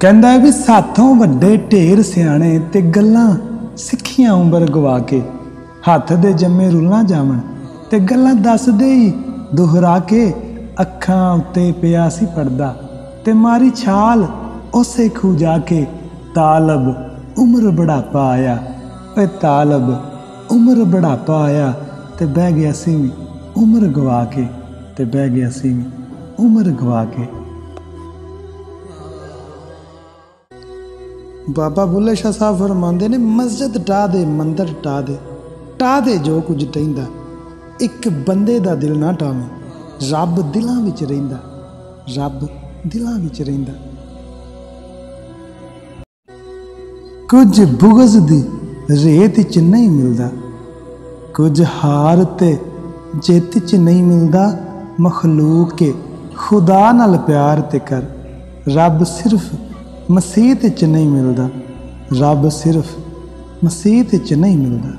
कहंदा भी साथों वड्डे ढेर सियाणे ते गल्लां सिक्खियां उम्र गवा के, हथ दे जम्मे रुलां जावन ते गल्लां दस दे ही दोहरा के, अखां उत्ते पिया सी पड़दा ते मारी छाल उसे खू जाके, तालब उम्र बुढ़ापा आया, ए तालब उम्र बुढ़ापा आया ते बह गया सी उम्र गवा के, ते बह गया सी उम्र गवा के। बाबा बुल्ले शाह साहब फरमांदे ने, मस्जिद ढा दे मंदिर ढा दे जो कुछ टहिंदा, एक बंदे दा दिल ना ढावें, रब दिलां विच रहिंदा, रब दिलां विच रहिंदा। कुछ बुगज दी रेत च नहीं मिलदा, कुछ हार ते जित च नहीं मिलदा, मखलूक के खुदा नाल प्यार ते कर, रब सिर्फ मसीत च नहीं मिलदा, रब सिर्फ मसीत च नहीं मिलदा।